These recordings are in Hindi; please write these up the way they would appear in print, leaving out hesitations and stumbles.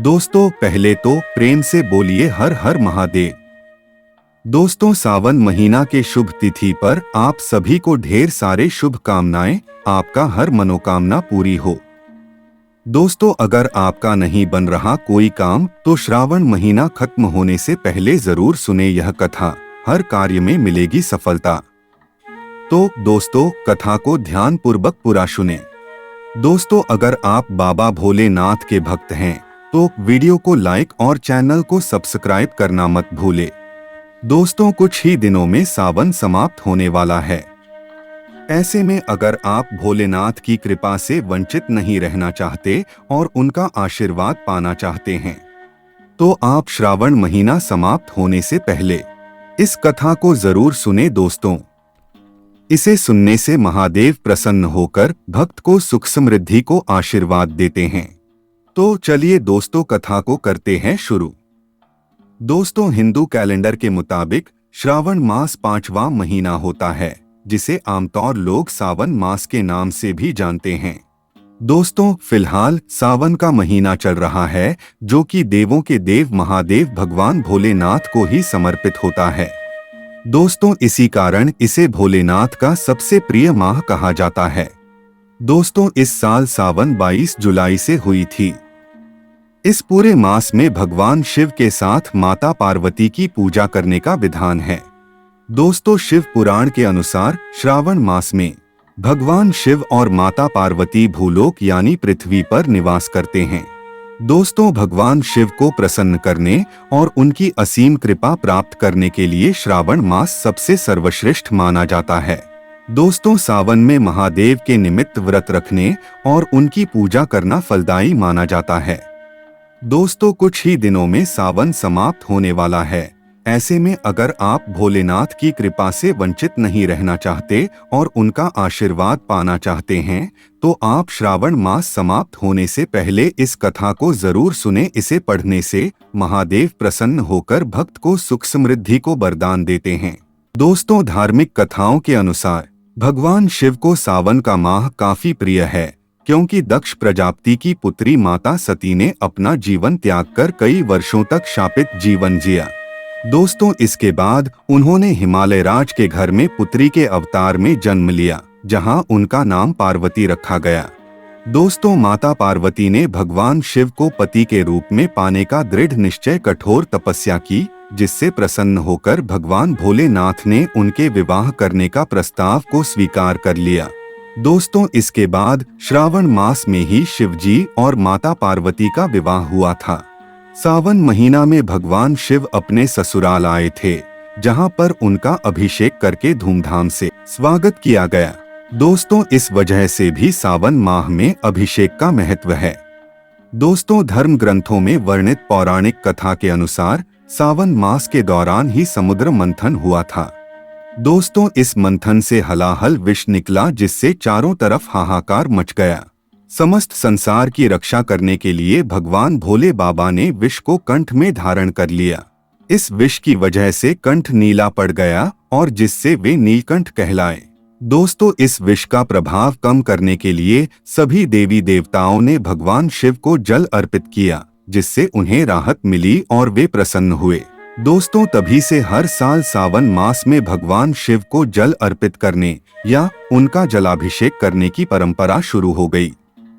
दोस्तों पहले तो प्रेम से बोलिए हर हर महादेव। दोस्तों सावन महीना के शुभ तिथि पर आप सभी को ढेर सारे शुभ कामनाएं, आपका हर मनोकामना पूरी हो। दोस्तों अगर आपका नहीं बन रहा कोई काम तो श्रावण महीना खत्म होने से पहले जरूर सुने यह कथा, हर कार्य में मिलेगी सफलता। तो दोस्तों कथा को ध्यान पूर्वक पूरा सुने। दोस्तों अगर आप बाबा भोलेनाथ के भक्त हैं तो वीडियो को लाइक और चैनल को सब्सक्राइब करना मत भूले। दोस्तों कुछ ही दिनों में सावन समाप्त होने वाला है। ऐसे में अगर आप भोलेनाथ की कृपा से वंचित नहीं रहना चाहते और उनका आशीर्वाद पाना चाहते हैं तो आप श्रावण महीना समाप्त होने से पहले इस कथा को जरूर सुने। दोस्तों इसे सुनने से महादेव प्रसन्न होकर भक्त को सुख समृद्धि को आशीर्वाद देते हैं। तो चलिए दोस्तों कथा को करते हैं शुरू। दोस्तों हिंदू कैलेंडर के मुताबिक श्रावण मास 5वां महीना होता है, जिसे आमतौर लोग सावन मास के नाम से भी जानते हैं। दोस्तों फिलहाल सावन का महीना चल रहा है, जो कि देवों के देव महादेव भगवान भोलेनाथ को ही समर्पित होता है। दोस्तों इसी कारण इसे भोलेनाथ का सबसे प्रिय माह कहा जाता है। दोस्तों इस साल सावन 22 जुलाई से हुई थी। इस पूरे मास में भगवान शिव के साथ माता पार्वती की पूजा करने का विधान है। दोस्तों शिव पुराण के अनुसार श्रावण मास में भगवान शिव और माता पार्वती भूलोक यानी पृथ्वी पर निवास करते हैं। दोस्तों भगवान शिव को प्रसन्न करने और उनकी असीम कृपा प्राप्त करने के लिए श्रावण मास सबसे सर्वश्रेष्ठ माना जाता है। दोस्तों सावन में महादेव के निमित्त व्रत रखने और उनकी पूजा करना फलदायी माना जाता है। दोस्तों कुछ ही दिनों में सावन समाप्त होने वाला है। ऐसे में अगर आप भोलेनाथ की कृपा से वंचित नहीं रहना चाहते और उनका आशीर्वाद पाना चाहते हैं तो आप श्रावण मास समाप्त होने से पहले इस कथा को जरूर सुने। इसे पढ़ने से महादेव प्रसन्न होकर भक्त को सुख समृद्धि को वरदान देते हैं। दोस्तों धार्मिक कथाओं के अनुसार भगवान शिव को सावन का माह काफी प्रिय है, क्योंकि दक्ष प्रजापति की पुत्री माता सती ने अपना जीवन त्याग कर कई वर्षों तक शापित जीवन जिया। दोस्तों इसके बाद उन्होंने हिमालय राज के घर में पुत्री के अवतार में जन्म लिया, जहां उनका नाम पार्वती रखा गया। दोस्तों माता पार्वती ने भगवान शिव को पति के रूप में पाने का दृढ़ निश्चय कठोर तपस्या की, जिससे प्रसन्न होकर भगवान भोलेनाथ ने उनके विवाह करने का प्रस्ताव को स्वीकार कर लिया। दोस्तों इसके बाद श्रावण मास में ही शिवजी और माता पार्वती का विवाह हुआ था। सावन महीना में भगवान शिव अपने ससुराल आए थे, जहां पर उनका अभिषेक करके धूमधाम से स्वागत किया गया। दोस्तों इस वजह से भी सावन माह में अभिषेक का महत्व है। दोस्तों धर्म ग्रंथों में वर्णित पौराणिक कथा के अनुसार सावन मास के दौरान ही समुद्र मंथन हुआ था। दोस्तों इस मंथन से हलाहल विष निकला, जिससे चारों तरफ हाहाकार मच गया। समस्त संसार की रक्षा करने के लिए भगवान भोले बाबा ने विष को कंठ में धारण कर लिया। इस विष की वजह से कंठ नीला पड़ गया और जिससे वे नीलकंठ कहलाए। दोस्तों इस विष का प्रभाव कम करने के लिए सभी देवी देवताओं ने भगवान शिव को जल अर्पित किया, जिससे उन्हें राहत मिली और वे प्रसन्न हुए। दोस्तों तभी से हर साल सावन मास में भगवान शिव को जल अर्पित करने या उनका जलाभिषेक करने की परंपरा शुरू हो गई।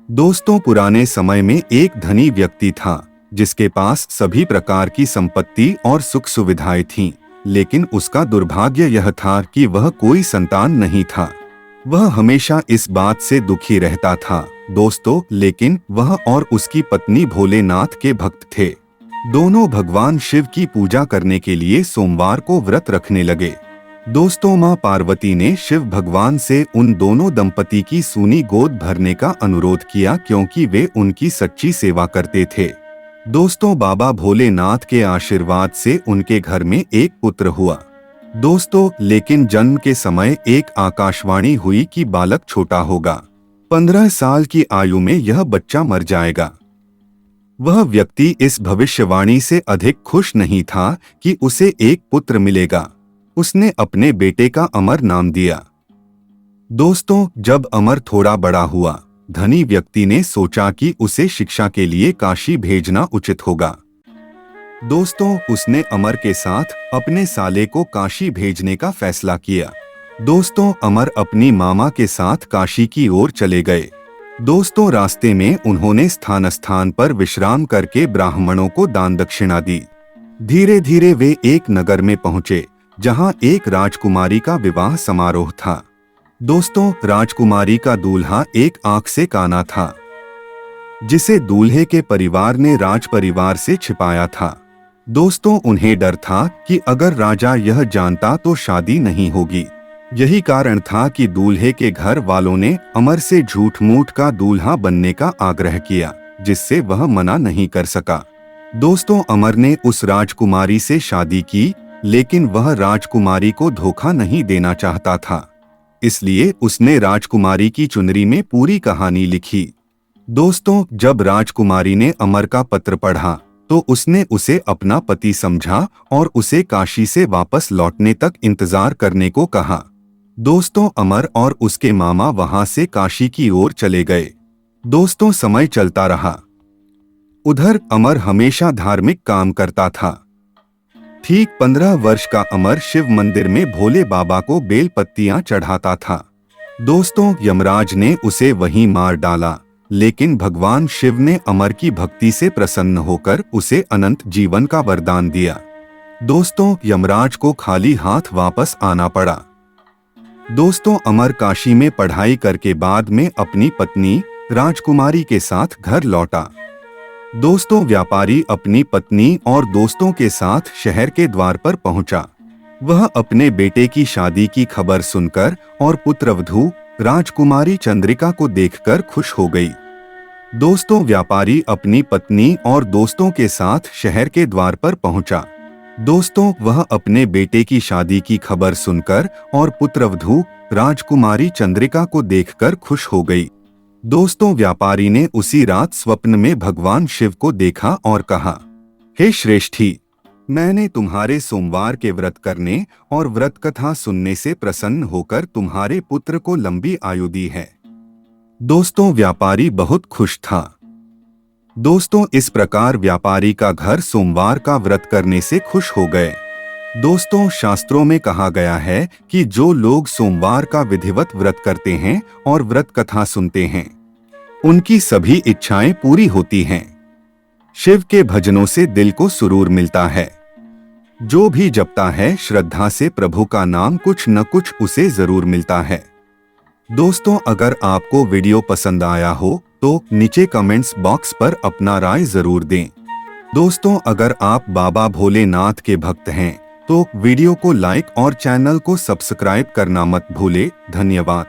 दोस्तों पुराने समय में एक धनी व्यक्ति था, जिसके पास सभी प्रकार की संपत्ति और सुख सुविधाएं थीं, लेकिन उसका दुर्भाग्य यह था कि वह कोई संतान नहीं था। वह हमेशा इस बात से दुखी रहता था। दोस्तों लेकिन वह और उसकी पत्नी भोलेनाथ के भक्त थे। दोनों भगवान शिव की पूजा करने के लिए सोमवार को व्रत रखने लगे। दोस्तों मां पार्वती ने शिव भगवान से उन दोनों दंपति की सूनी गोद भरने का अनुरोध किया, क्योंकि वे उनकी सच्ची सेवा करते थे। दोस्तों बाबा भोलेनाथ के आशीर्वाद से उनके घर में एक पुत्र हुआ। दोस्तों लेकिन जन्म के समय एक आकाशवाणी हुई कि बालक छोटा होगा। 15 साल की आयु में यह बच्चा मर जाएगा। वह व्यक्ति इस भविष्यवाणी से अधिक खुश नहीं था कि उसे एक पुत्र मिलेगा। उसने अपने बेटे का अमर नाम दिया। दोस्तों जब अमर थोड़ा बड़ा हुआ, धनी व्यक्ति ने सोचा कि उसे शिक्षा के लिए काशी भेजना उचित होगा। दोस्तों, उसने अमर के साथ अपने साले को काशी भेजने का फैसला किया। दोस्तों, अमर अपनी मामा के साथ काशी की ओर चले गए। दोस्तों, रास्ते में उन्होंने स्थान स्थान पर विश्राम करके ब्राह्मणों को दान दक्षिणा दी। धीरे धीरे वे एक नगर में पहुंचे जहां एक राजकुमारी का विवाह समारोह था। दोस्तों, राजकुमारी का दूल्हा एक आंख से काना था, जिसे दूल्हे के परिवार ने राज परिवार से छिपाया था। दोस्तों, उन्हें डर था कि अगर राजा यह जानता तो शादी नहीं होगी। यही कारण था कि दूल्हे के घर वालों ने अमर से झूठ मूठ का दूल्हा बनने का आग्रह किया, जिससे वह मना नहीं कर सका। दोस्तों, अमर ने उस राजकुमारी से शादी की, लेकिन वह राजकुमारी को धोखा नहीं देना चाहता था। इसलिए उसने राजकुमारी की चुनरी में पूरी कहानी लिखी। दोस्तों, जब राजकुमारी ने अमर का पत्र पढ़ा तो उसने उसे अपना पति समझा और उसे काशी से वापस लौटने तक इंतजार करने को कहा। दोस्तों, अमर और उसके मामा वहां से काशी की ओर चले गए। दोस्तों, समय चलता रहा। उधर अमर हमेशा धार्मिक काम करता था। ठीक 15 वर्ष का अमर शिव मंदिर में भोले बाबा को बेल पत्तियां चढ़ाता था। दोस्तों, यमराज ने उसे वहीं मार डाला, लेकिन भगवान शिव ने अमर की भक्ति से प्रसन्न होकर उसे अनंत जीवन का वरदान दिया। दोस्तों, यमराज को खाली हाथ वापस आना पड़ा। दोस्तों, अमर काशी में पढ़ाई करके बाद में अपनी पत्नी राजकुमारी के साथ घर लौटा। दोस्तों, व्यापारी अपनी पत्नी और दोस्तों के साथ शहर के द्वार पर पहुंचा। वह अपने बेटे की शादी की खबर सुनकर और पुत्रवधू राजकुमारी चंद्रिका को देखकर खुश हो गई। दोस्तों, व्यापारी अपनी पत्नी और दोस्तों के साथ शहर के द्वार पर पहुंचा। दोस्तों, वह अपने बेटे की शादी की खबर सुनकर और पुत्रवधू राजकुमारी चंद्रिका को देखकर खुश हो गई। दोस्तों, व्यापारी ने उसी रात स्वप्न में भगवान शिव को देखा और कहा, हे श्रेष्ठी, मैंने तुम्हारे सोमवार के व्रत करने और व्रत कथा सुनने से प्रसन्न होकर तुम्हारे पुत्र को लंबी आयु दी है। दोस्तों, व्यापारी बहुत खुश था। दोस्तों, इस प्रकार व्यापारी का घर सोमवार का व्रत करने से खुश हो गए। दोस्तों, शास्त्रों में कहा गया है कि जो लोग सोमवार का विधिवत व्रत करते हैं और व्रत कथा सुनते हैं, उनकी सभी इच्छाएं पूरी होती हैं। शिव के भजनों से दिल को सुरूर मिलता है। जो भी जपता है श्रद्धा से प्रभु का नाम, कुछ न कुछ उसे जरूर मिलता है। दोस्तों, अगर आपको वीडियो पसंद आया हो तो नीचे कमेंट्स बॉक्स पर अपना राय जरूर दें। दोस्तों, अगर आप बाबा भोलेनाथ के भक्त हैं तो वीडियो को लाइक और चैनल को सब्सक्राइब करना मत भूले। धन्यवाद।